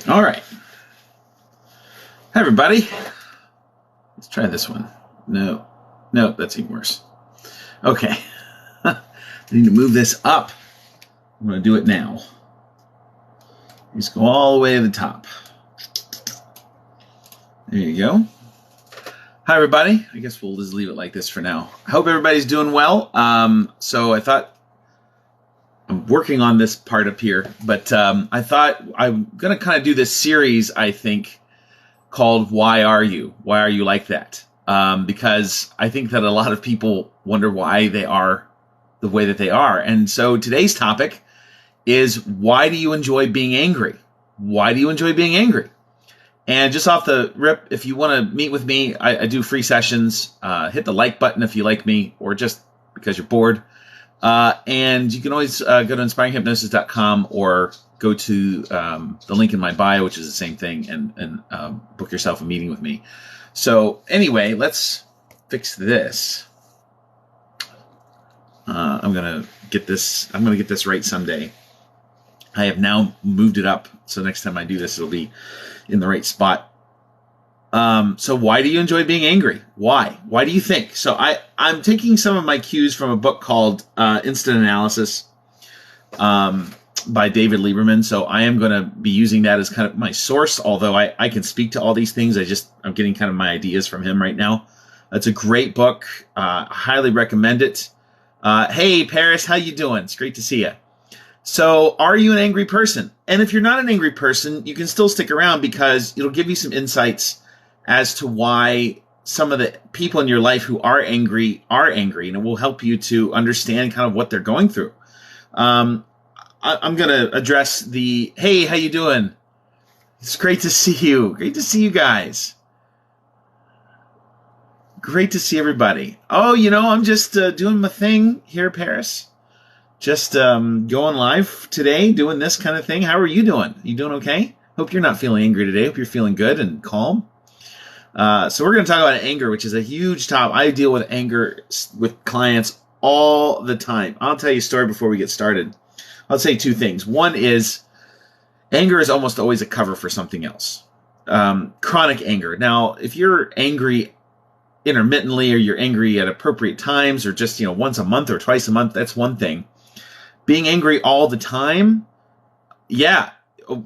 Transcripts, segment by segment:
All right. Hi, everybody. Let's try this one. No, that's even worse. Okay. I need to move this up. I'm going to do it now. Just go all the way to the top. There you go. Hi, everybody. I guess we'll just leave it like this for now. I hope everybody's doing well. So I thought I'm working on this part up here, but I thought I'm going to kind of do this series, I think, called Why Are You? Why Are You Like That? Because I think that a lot of people wonder why they are the way that they are. And so today's topic is, why do you enjoy being angry? Why do you enjoy being angry? And just off the rip, if you want to meet with me, I do free sessions. Hit the like button if you like me, or just because you're bored. And you can always go to inspiringhypnosis.com or go to the link in my bio, which is the same thing, and book yourself a meeting with me. So anyway, let's fix this. I'm gonna get this right someday. I have now moved it up, so next time I do this, it'll be in the right spot. So why do you enjoy being angry? Why? Why do you think? So I'm taking some of my cues from a book called Instant Analysis by David Lieberman. So I am going to be using that as kind of my source, although I can speak to all these things. I'm getting kind of my ideas from him right now. It's a great book. Highly recommend it. Hey, Paris, how you doing? It's great to see you. So are you an angry person? And if you're not an angry person, you can still stick around, because it'll give you some insights as to why some of the people in your life who are angry, and it will help you to understand kind of what they're going through. I'm going to address hey, how you doing? It's great to see you. Great to see you guys. Great to see everybody. Oh, I'm just doing my thing here, Paris. Just going live today, doing this kind of thing. How are you doing? You doing okay? Hope you're not feeling angry today. Hope you're feeling good and calm. So we're going to talk about anger, which is a huge topic. I deal with anger with clients all the time. I'll tell you a story before we get started. I'll say two things. One is, anger is almost always a cover for something else. Chronic anger. Now, if you're angry intermittently, or you're angry at appropriate times, or just, once a month or twice a month, that's one thing. Being angry all the time, yeah.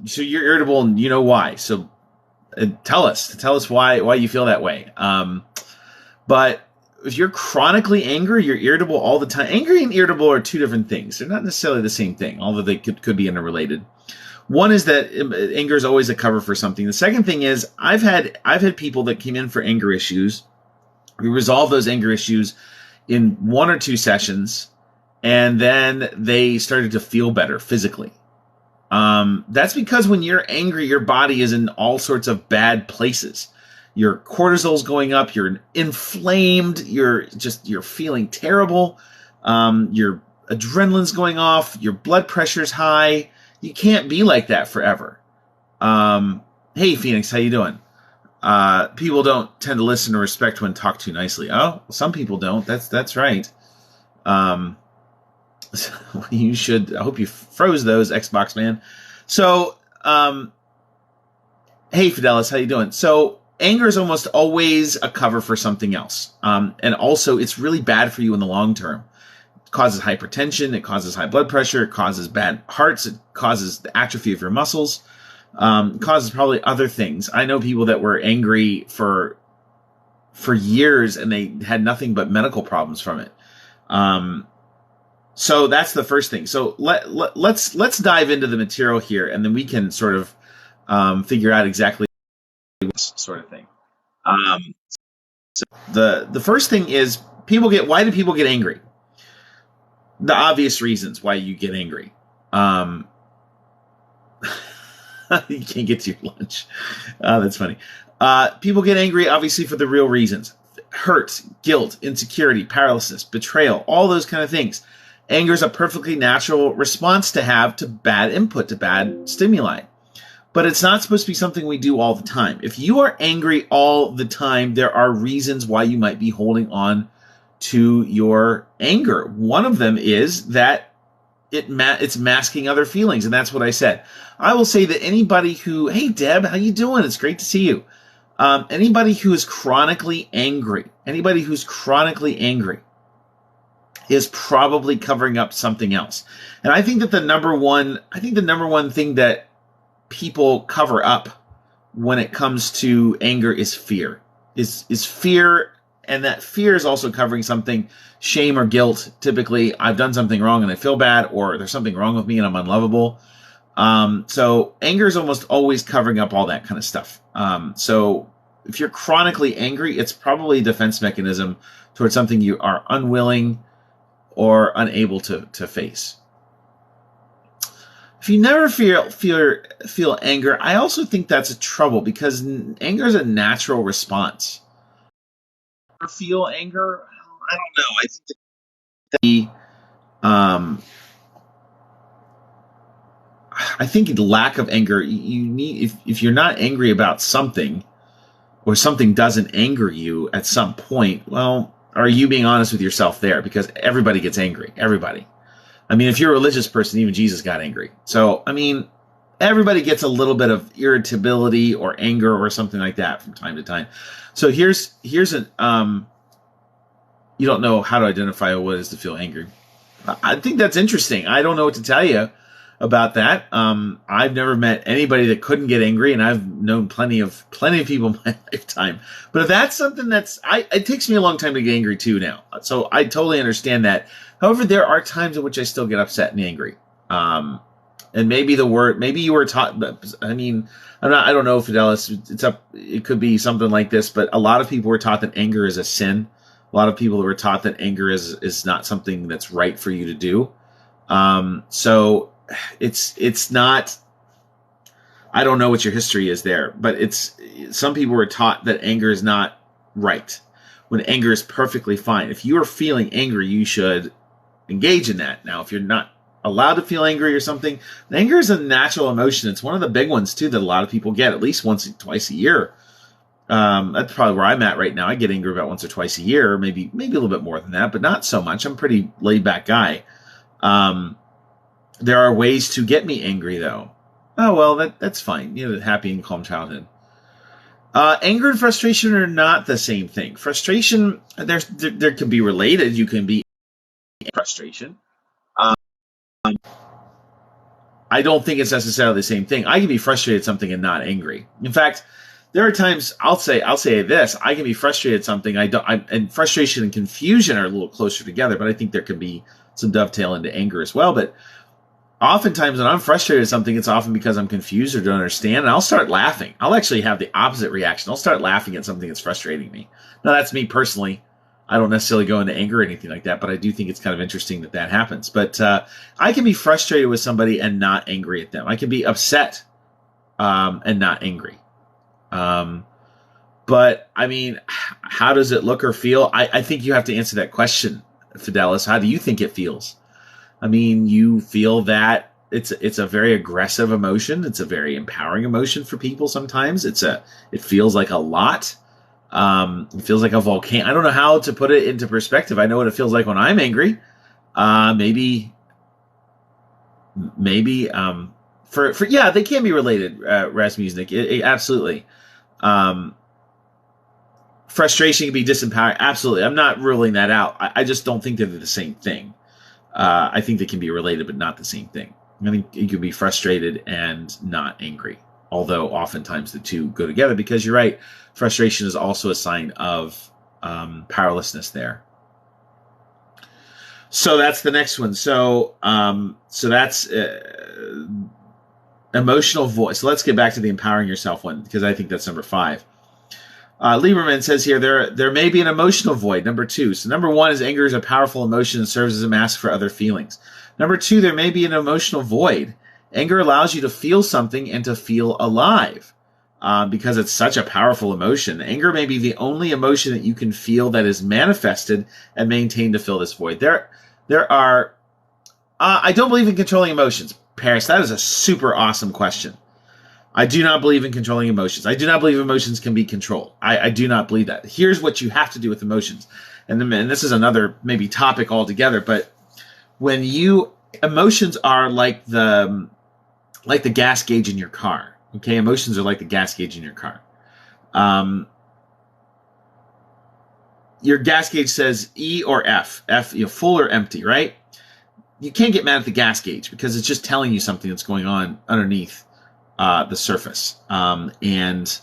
So you're irritable, and you know why. So tell us why you feel that way. But if you're chronically angry, you're irritable all the time. Angry and irritable are two different things. They're not necessarily the same thing, although they could be interrelated. One is that anger is always a cover for something. The second thing is, I've had people that came in for anger issues. We resolve those anger issues in 1 or 2 sessions, and then they started to feel better physically. That's because when you're angry, your body is in all sorts of bad places. Your cortisol's going up, you're inflamed, you're feeling terrible. Your adrenaline's going off, your blood pressure's high. You can't be like that forever. Hey, Phoenix, how you doing? People don't tend to listen or respect when talked to nicely. Oh, some people don't. That's right. You should. I hope you froze those, Xbox man. So, hey, Fidelis, how you doing? So, anger is almost always a cover for something else. And also, it's really bad for you in the long term. It causes hypertension. It causes high blood pressure. It causes bad hearts. It causes the atrophy of your muscles. It causes probably other things. I know people that were angry for years, and they had nothing but medical problems from it. So that's the first thing. So let's dive into the material here, and then we can sort of figure out exactly this sort of thing. So the first thing is, why do people get angry? The obvious reasons why you get angry. You can't get to your lunch. That's funny. People get angry, obviously, for the real reasons. Hurt, guilt, insecurity, powerlessness, betrayal, all those kind of things. Anger is a perfectly natural response to have to bad input, to bad stimuli. But it's not supposed to be something we do all the time. If you are angry all the time, there are reasons why you might be holding on to your anger. One of them is that it's masking other feelings, and that's what I said. I will say that anybody who, hey Deb, how you doing? It's great to see you. Anybody who is chronically angry, is probably covering up something else. And I think that the number one thing that people cover up when it comes to anger is fear. Is fear, and that fear is also covering something, shame or guilt. Typically, I've done something wrong and I feel bad, or there's something wrong with me and I'm unlovable. So anger is almost always covering up all that kind of stuff. So if you're chronically angry, it's probably a defense mechanism towards something you are unwilling or unable to face. If you never feel anger, I also think that's a trouble, because anger is a natural response. Feel anger? I don't know. I think the lack of anger, you need, if you're not angry about something, or something doesn't anger you at some point, well, are you being honest with yourself there? Because everybody gets angry. Everybody. I mean, if you're a religious person, even Jesus got angry. So, I mean, everybody gets a little bit of irritability or anger or something like that from time to time. So here's an, you don't know how to identify what it is to feel angry. I think that's interesting. I don't know what to tell you about that. I've never met anybody that couldn't get angry, and I've known plenty of people in my lifetime. But if that's something it takes me a long time to get angry too now. So I totally understand that. However, there are times in which I still get upset and angry. And maybe you were taught, I mean, I don't know, Fidelis, it could be something like this, but a lot of people were taught that anger is a sin. A lot of people were taught that anger is not something that's right for you to do. So it's not, I don't know what your history is there, but some people were taught that anger is not right, when anger is perfectly fine. If you are feeling angry, you should engage in that. Now, if you're not allowed to feel angry or something, anger is a natural emotion. It's one of the big ones too that a lot of people get at least once or twice a year. That's probably where I'm at right now. I get angry about once or twice a year, maybe a little bit more than that, but not so much. I'm a pretty laid back guy. There are ways to get me angry though. Oh, well, that's fine. You know, happy and calm childhood. Anger and frustration are not the same thing. Frustration, there can be related. You can be frustration. I don't think it's necessarily the same thing. I can be frustrated at something and not angry. In fact, there are times I'll say this: I can be frustrated at something. And frustration and confusion are a little closer together, but I think there can be some dovetail into anger as well. But oftentimes when I'm frustrated at something, it's often because I'm confused or don't understand, and I'll start laughing. I'll actually have the opposite reaction. I'll start laughing at something that's frustrating me. Now, that's me personally. I don't necessarily go into anger or anything like that, but I do think it's kind of interesting that happens. But I can be frustrated with somebody and not angry at them. I can be upset and not angry. But, I mean, how does it look or feel? I think you have to answer that question, Fidelis. How do you think it feels? I mean, you feel that it's a very aggressive emotion. It's a very empowering emotion for people sometimes. It feels like a lot. It feels like a volcano. I don't know how to put it into perspective. I know what it feels like when I'm angry. Maybe, yeah, they can be related, Rasmusnik. Absolutely. Frustration can be disempowering. Absolutely. I'm not ruling that out. I just don't think they're the same thing. I think they can be related, but not the same thing. I think you can be frustrated and not angry, although oftentimes the two go together, because you're right. Frustration is also a sign of powerlessness there. So that's the next one. So that's emotional voice. So let's get back to the empowering yourself one, because I think that's number 5. Lieberman says here, there may be an emotional void, number 2. So number 1 is anger is a powerful emotion and serves as a mask for other feelings. Number 2, there may be an emotional void. Anger allows you to feel something and to feel alive. Because it's such a powerful emotion. Anger may be the only emotion that you can feel that is manifested and maintained to fill this void. There are, I don't believe in controlling emotions. Paris, that is a super awesome question. I do not believe in controlling emotions. I do not believe emotions can be controlled. I do not believe that. Here's what you have to do with emotions. And this is another maybe topic altogether, but when you emotions are like the gas gauge in your car. Okay, emotions are like the gas gauge in your car. Your gas gauge says E or F. F, full or empty, right? You can't get mad at the gas gauge because it's just telling you something that's going on underneath the surface. And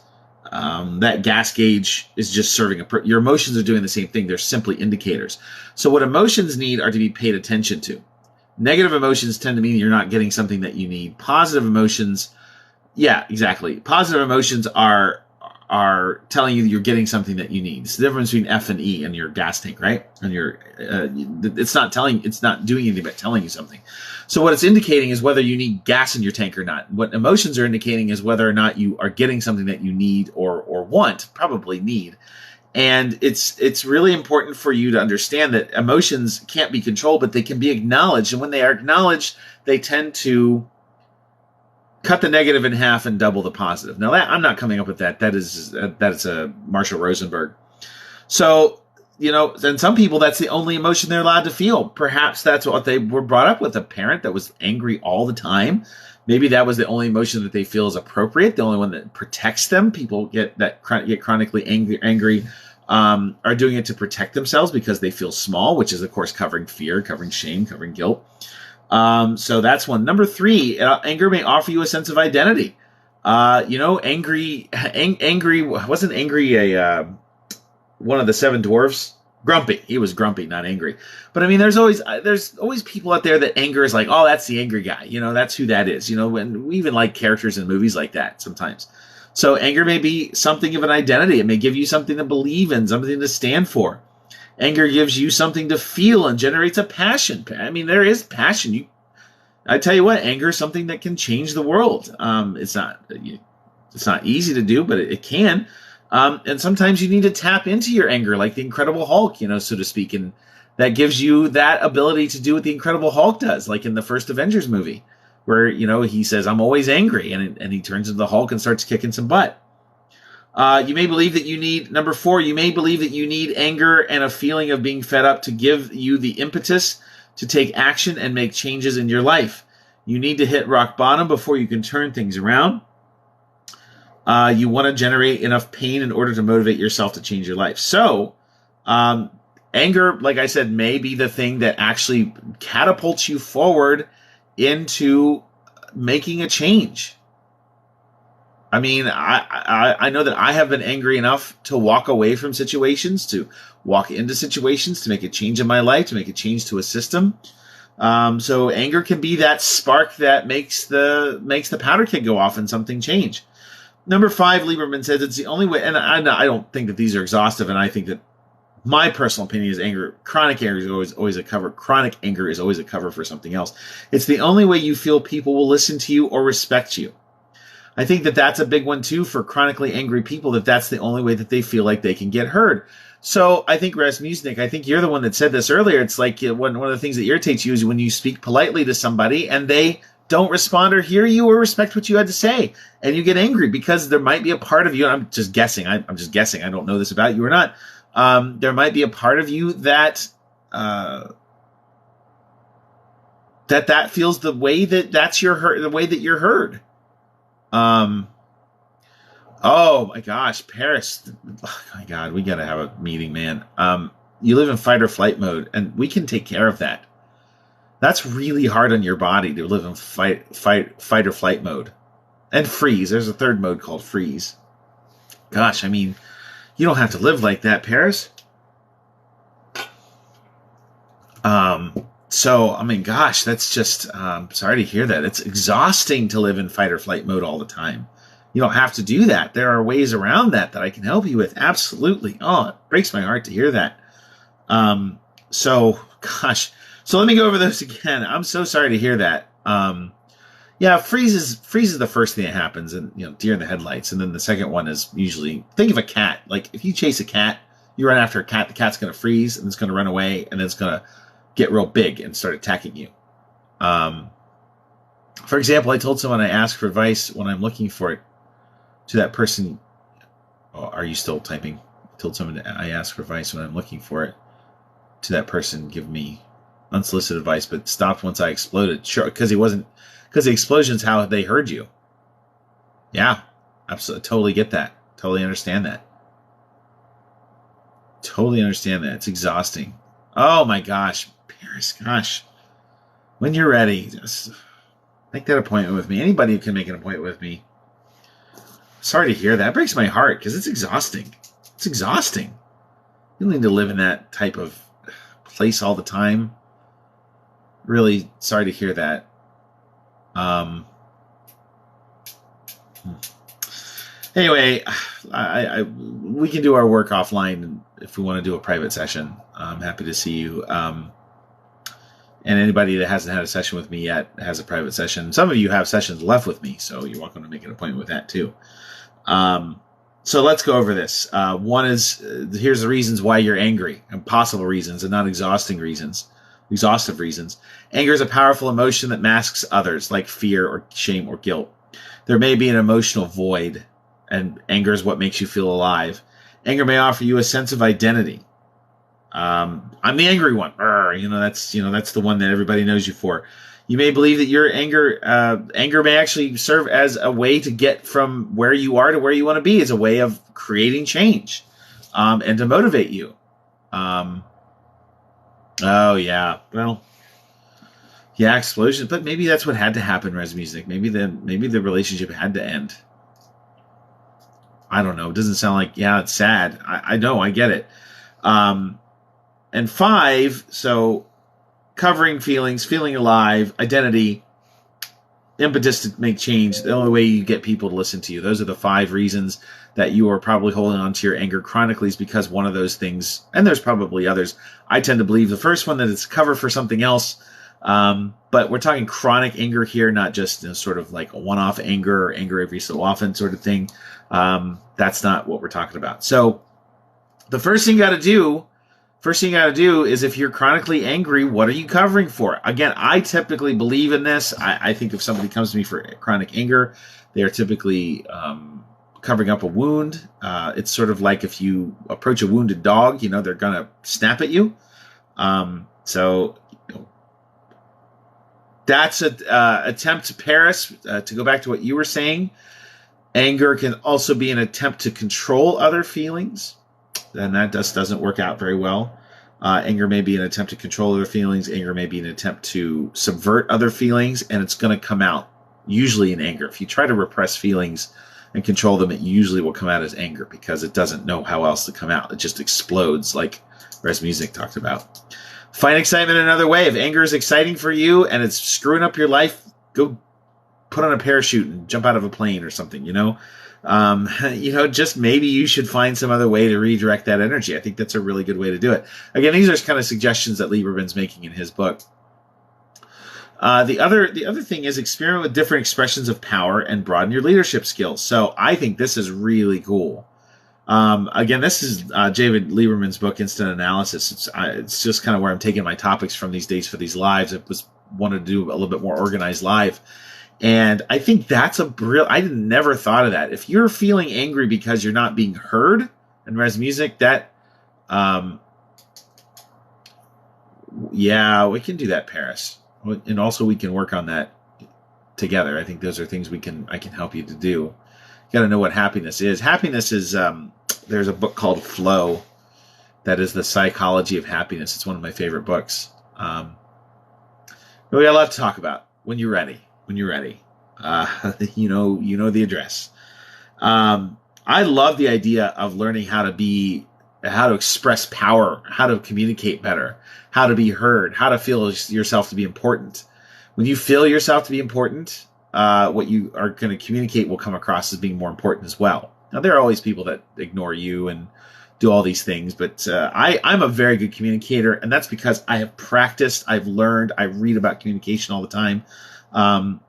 that gas gauge is just serving your emotions are doing the same thing. They're simply indicators. So what emotions need are to be paid attention to. Negative emotions tend to mean you're not getting something that you need. Positive emotions, yeah, exactly. Positive emotions are telling you that you're getting something that you need. It's the difference between F and E in your gas tank, right? And it's not doing anything but telling you something. So what it's indicating is whether you need gas in your tank or not. What emotions are indicating is whether or not you are getting something that you need or want, probably need. And it's really important for you to understand that emotions can't be controlled, but they can be acknowledged. And when they are acknowledged, they tend to cut the negative in half and double the positive. Now, I'm not coming up with that. That is a Marshall Rosenberg. So, and some people, that's the only emotion they're allowed to feel. Perhaps that's what they were brought up with, a parent that was angry all the time. Maybe that was the only emotion that they feel is appropriate, the only one that protects them. People get chronically angry, are doing it to protect themselves because they feel small, which is, of course, covering fear, covering shame, covering guilt. So that's one. Number 3, anger may offer you a sense of identity. Angry wasn't angry one of the 7 dwarfs? Grumpy. He was grumpy, not angry. But I mean, there's always people out there that anger is like, oh, that's the angry guy. That's who that is. And we even like characters in movies like that sometimes. So anger may be something of an identity. It may give you something to believe in, something to stand for. Anger gives you something to feel and generates a passion. I mean, there is passion. I tell you what, anger is something that can change the world. It's not easy to do, but it can. And sometimes you need to tap into your anger, like the Incredible Hulk, so to speak. And that gives you that ability to do what the Incredible Hulk does, like in the first Avengers movie, where, he says, I'm always angry. And he turns into the Hulk and starts kicking some butt. You may believe that you need, number 4, you may believe that you need anger and a feeling of being fed up to give you the impetus to take action and make changes in your life. You need to hit rock bottom before you can turn things around. You want to generate enough pain in order to motivate yourself to change your life. So, anger, like I said, may be the thing that actually catapults you forward into making a change. I mean, I know that I have been angry enough to walk away from situations, to walk into situations, to make a change in my life, to make a change to a system. So anger can be that spark that makes the powder keg go off and something change. Number 5, Lieberman says it's the only way, and I don't think that these are exhaustive, and I think that my personal opinion is anger. Chronic anger is always a cover. Chronic anger is always a cover for something else. It's the only way you feel people will listen to you or respect you. I think that that's a big one, too, for chronically angry people, that's the only way that they feel like they can get heard. So I think, Rasmusnik, I think you're the one that said this earlier. It's like one of the things that irritates you is when you speak politely to somebody and they don't respond or hear you or respect what you had to say. And you get angry because there might be a part of you, and I'm just guessing, I'm just guessing, I don't know this about you or not. There might be a part of you that that feels the way that the way that you're heard. Oh my gosh, Paris. Oh my God, we gotta have a meeting, man. You live in fight or flight mode, and we can take care of that. That's really hard on your body to live in fight or flight mode. And freeze. There's a third mode called freeze. Gosh, I mean, you don't have to live like that, Paris. So, I mean, gosh, that's just, sorry to hear that. It's exhausting to live in fight or flight mode all the time. You don't have to do that. There are ways around that I can help you with. Absolutely. Oh, it breaks my heart to hear that. So, gosh. So let me go over those again. I'm so sorry to hear that. Yeah, freeze is the first thing that happens, and deer in the headlights. And then the second one is usually, think of a cat. Like if you chase a cat, you run after a cat, the cat's going to freeze and it's going to run away, and then it's going to get real big and start attacking you. For example, I told someone I ask for advice when I'm looking for it to that person. Oh, are you still typing? I told someone I ask for advice when I'm looking for it to that person. Give me unsolicited advice, but stopped once I exploded. Sure, because the explosion's how they heard you. Yeah, absolutely. Totally get that. Totally understand that. Totally understand that. It's exhausting. Oh my gosh, Paris, gosh. When you're ready, just make that appointment with me. Anybody who can make an appointment with me. Sorry to hear that. It breaks my heart because it's exhausting. It's exhausting. You don't need to live in that type of place all the time. Really sorry to hear that. Anyway, we can do our work offline if we want to do a private session. I'm happy to see you. And anybody that hasn't had a session with me yet has a private session. Some of you have sessions left with me, so you're welcome to make an appointment with that too. So let's go over this. One is, here's the reasons why you're angry, and possible reasons, and not exhaustive reasons. Anger is a powerful emotion that masks others, like fear or shame or guilt. There may be an emotional void, and anger is what makes you feel alive. Anger may offer you a sense of identity. I'm the angry one. That's the one that everybody knows you for. You may believe that your anger may actually serve as a way to get from where you are to where you want to be, as a way of creating change, and to motivate you. Explosion. But maybe that's what had to happen, Res Music. Maybe the relationship had to end. I don't know. It doesn't sound like, it's sad. I know, I get it. And 5, so covering feelings, feeling alive, identity, impetus to make change. The only way you get people to listen to you. Those are the 5 reasons that you are probably holding on to your anger chronically, is because one of those things, and there's probably others. I tend to believe the first one, that it's cover for something else. But we're talking chronic anger here, not just sort of like a one-off anger or anger every so often sort of thing. That's not what we're talking about. So the first thing you got to do is, if you're chronically angry, what are you covering for? Again, I typically believe in this. I think if somebody comes to me for chronic anger, they are typically covering up a wound. It's sort of like if you approach a wounded dog, they're going to snap at you. That's an attempt, Paris, to go back to what you were saying. Anger can also be an attempt to control other feelings. And that just doesn't work out very well. Anger may be an attempt to control other feelings. Anger may be an attempt to subvert other feelings, and it's going to come out usually in anger. If you try to repress feelings and control them, it usually will come out as anger, because it doesn't know how else to come out. It just explodes, like Res Music talked about. Find excitement another way. If anger is exciting for you and it's screwing up your life, go put on a parachute and jump out of a plane or something, just maybe you should find some other way to redirect that energy. I think that's a really good way to do it. Again, these are kind of suggestions that Lieberman's making in his book. The other thing is, experiment with different expressions of power and broaden your leadership skills. So I think this is really cool. Again, this is David Lieberman's book, Instant Analysis. It's just kind of where I'm taking my topics from these days for these lives. I wanted to do a little bit more organized live. And I think that's I never thought of that. If you're feeling angry because you're not being heard in Res Music, we can do that, Paris. And also we can work on that together. I think those are things I can help you to do. You got to know what happiness is. Happiness is, there's a book called Flow that is the psychology of happiness. It's one of my favorite books. We got a lot to talk about when you're ready. You know the address. I love the idea of learning how to express power, how to communicate better, how to be heard, how to feel yourself to be important. When you feel yourself to be important, what you are going to communicate will come across as being more important as well. Now, there are always people that ignore you and do all these things, but I'm a very good communicator, and that's because I have practiced, I've learned, I read about communication all the time.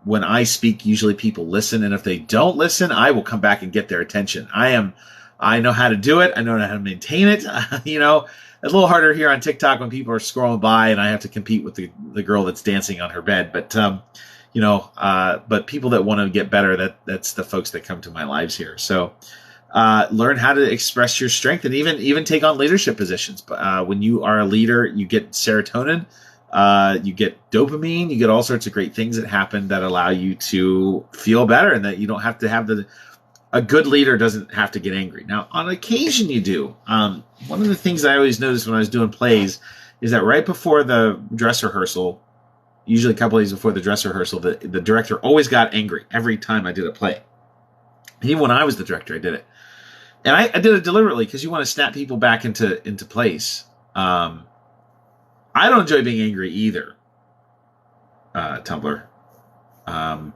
When I speak, usually people listen, and if they don't listen, I will come back and get their attention. I know how to do it. I know how to maintain it. A little harder here on TikTok when people are scrolling by and I have to compete with the girl that's dancing on her bed. But, but people that want to get better, that's the folks that come to my lives here. So, learn how to express your strength and even take on leadership positions. When you are a leader, you get serotonin. You get dopamine. You get all sorts of great things that happen that allow you to feel better, and that you don't have to have a good leader doesn't have to get angry. Now, on occasion you do. One of the things I always noticed when I was doing plays is that right before the dress rehearsal, usually a couple days before the dress rehearsal, the director always got angry every time I did a play. Even when I was the director, I did it. And I did it deliberately because you want to snap people back into place. I don't enjoy being angry either, Tumblr.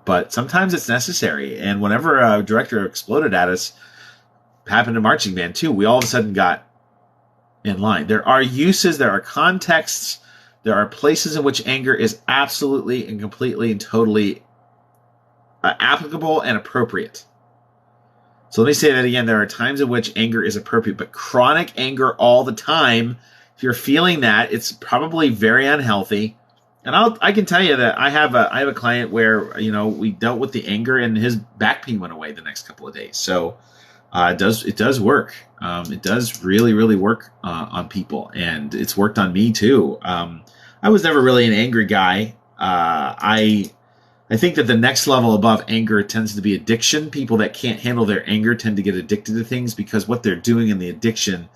But sometimes it's necessary. And whenever a director exploded at us, happened to marching band too, we all of a sudden got in line. There are uses, there are contexts, there are places in which anger is absolutely and completely and totally applicable and appropriate. So let me say that again. There are times in which anger is appropriate, but chronic anger all the time, if you're feeling that, it's probably very unhealthy. And I can tell you that I have a client where, we dealt with the anger and his back pain went away the next couple of days. So it does work. It does really, really work on people, and it's worked on me too. I was never really an angry guy. I think that the next level above anger tends to be addiction. People that can't handle their anger tend to get addicted to things because what they're doing in the addiction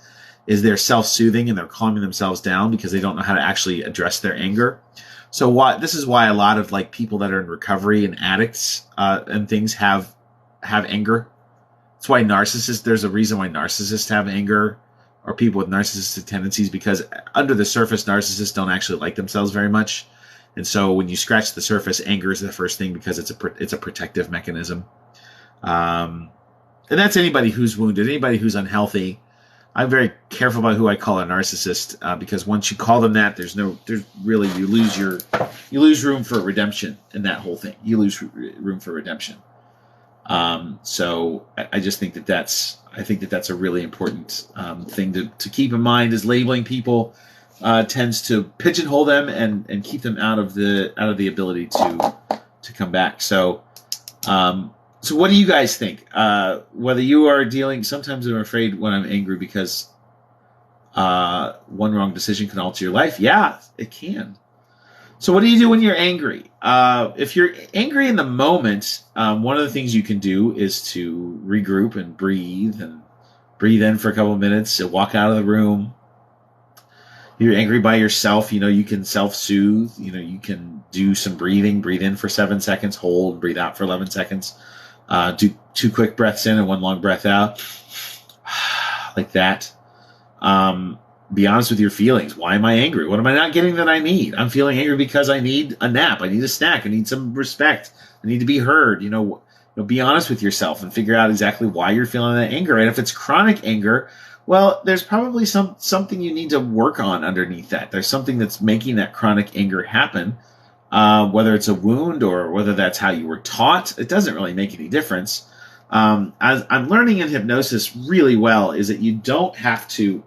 is they're self-soothing and they're calming themselves down because they don't know how to actually address their anger. So this is why a lot of people that are in recovery and addicts and things have anger. That's why there's a reason why narcissists have anger, or people with narcissistic tendencies, because under the surface, narcissists don't actually like themselves very much. And so when you scratch the surface, anger is the first thing because it's a protective mechanism. And that's anybody who's wounded, anybody who's unhealthy. I'm very careful about who I call a narcissist because once you call them that, you lose room for redemption in that whole thing. You lose room for redemption. So I just think that's a really important thing to keep in mind, is labeling people tends to pigeonhole them and keep them out of the ability to come back. So what do you guys think? Whether you are dealing, sometimes I'm afraid when I'm angry because one wrong decision can alter your life. Yeah, it can. So what do you do when you're angry? If you're angry in the moment, one of the things you can do is to regroup and breathe in for a couple of minutes and walk out of the room. If you're angry by yourself, you can self-soothe. You can do some breathing. Breathe in for 7 seconds, hold, breathe out for 11 seconds. Do 2 quick breaths in and 1 long breath out. Like that. Be honest with your feelings. Why am I angry? What am I not getting that I need? I'm feeling angry because I need a nap. I need a snack. I need some respect. I need to be heard. Be honest with yourself and figure out exactly why you're feeling that anger. And if it's chronic anger, well, there's probably something you need to work on underneath that. There's something that's making that chronic anger happen. Whether it's a wound or whether that's how you were taught, it doesn't really make any difference. As I'm learning in hypnosis really well is that you don't have to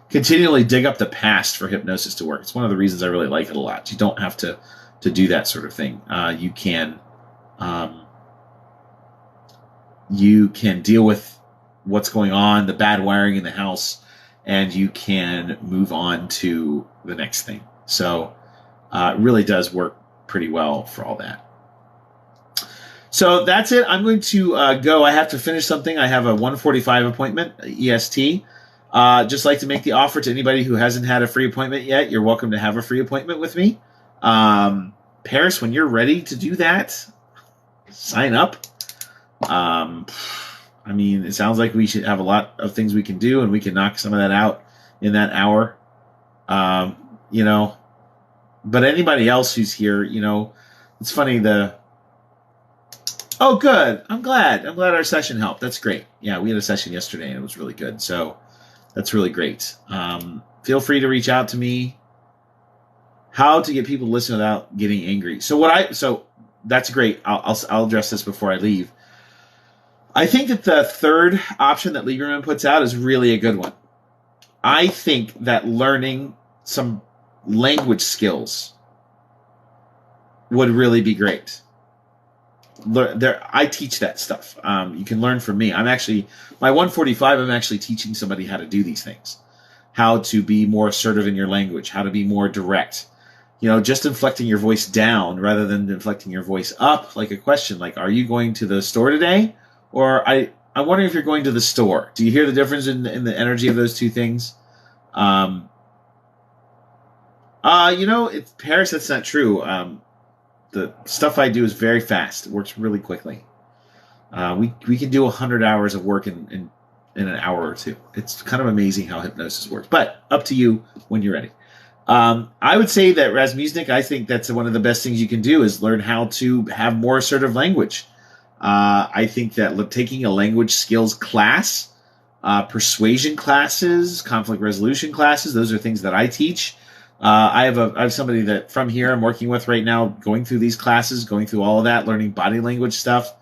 continually dig up the past for hypnosis to work. It's one of the reasons I really like it a lot. You don't have to do that sort of thing. You can deal with what's going on, the bad wiring in the house, and you can move on to the next thing. So it really does work pretty well for all that. So that's it. I'm going to go. I have to finish something. I have a 1:45 appointment, EST. Just like to make the offer to anybody who hasn't had a free appointment yet. You're welcome to have a free appointment with me. Paris, when you're ready to do that, sign up. It sounds like we should have a lot of things we can do, and we can knock some of that out in that hour. But anybody else who's here, it's funny. Oh, good. I'm glad our session helped. That's great. Yeah, we had a session yesterday and it was really good. So that's really great. Feel free to reach out to me. How to get people to listen without getting angry. So that's great. I'll address this before I leave. I think that the third option that Lieberman puts out is really a good one. I think that learning some language skills would really be great. I teach that stuff. You can learn from me. My 1:45, I'm actually teaching somebody how to do these things. how to be more assertive in your language, how to be more direct. You know, just inflecting your voice down rather than inflecting your voice up, like a question, like, are you going to the store today? Or I'm wondering if you're going to the store. Do you hear the difference in the energy of those two things? You know, Paris, that's not true. The stuff I do is very fast. It works really quickly. We can do 100 hours of work in an hour or two. It's kind of amazing how hypnosis works. But up to you when you're ready. I would say that Rasmusnik, I think that's one of the best things you can do is learn how to have more assertive language. I think that taking a language skills class, persuasion classes, conflict resolution classes, those are things that I teach. I have somebody that from here I'm working with right now, going through these classes, going through all of that, learning body language stuff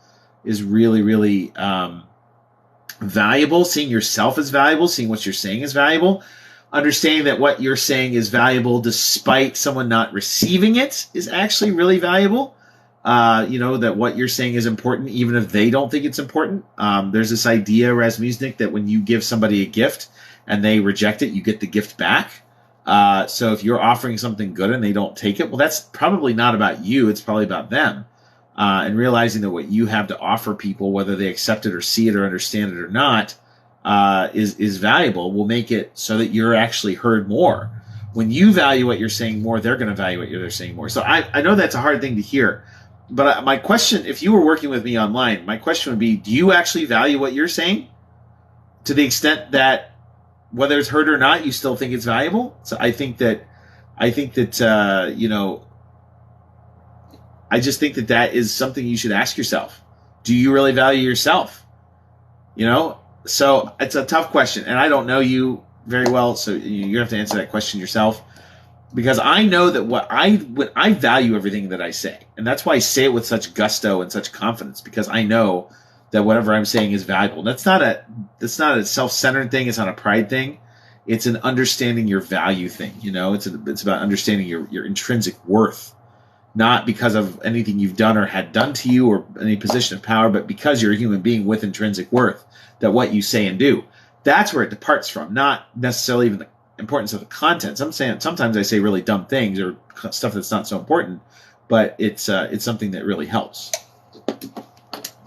is really, really valuable. Seeing yourself as valuable, seeing what you're saying is valuable. Understanding that what you're saying is valuable despite someone not receiving it is actually really valuable. You know, that what you're saying is important even if they don't think it's important. There's this idea, Rasmusnik, that when you give somebody a gift and they reject it, you get the gift back. So if you're offering something good and they don't take it, well, that's probably not about you. It's probably about them. And realizing that what you have to offer people, whether they accept it or see it or understand it or not, is valuable, will make it so that you're actually heard more. When you value what you're saying more, they're going to value what you're saying more. So I know that's a hard thing to hear, but my question, if you were working with me online, my question would be, do you actually value what you're saying to the extent that whether it's heard or not, you still think it's valuable? So I think that you know, I just think that is something you should ask yourself. Do you really value yourself? You know, so it's a tough question, and I don't know you very well, so you have to answer that question yourself. Because I know that when I value everything that I say, and that's why I say it with such gusto and such confidence, because I know that whatever I'm saying is valuable. That's not a self-centered thing. It's not a pride thing. It's an understanding your value thing. You know, it's about understanding your intrinsic worth, not because of anything you've done or had done to you or any position of power, but because you're a human being with intrinsic worth, that what you say and do, that's where it departs from, not necessarily even the importance of the content. Sometimes I say really dumb things or stuff that's not so important, but it's something that really helps.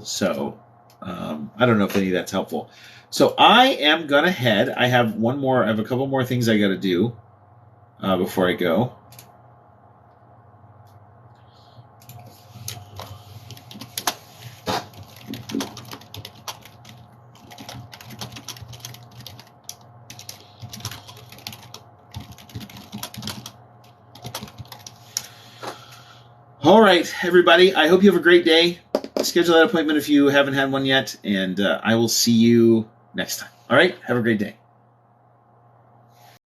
So I don't know if any of that's helpful. So I am gonna head. I have a couple more things I got to do before I go. All right, everybody. I hope you have a great day. Schedule that appointment if you haven't had one yet, and I will see you next time. All right? Have a great day.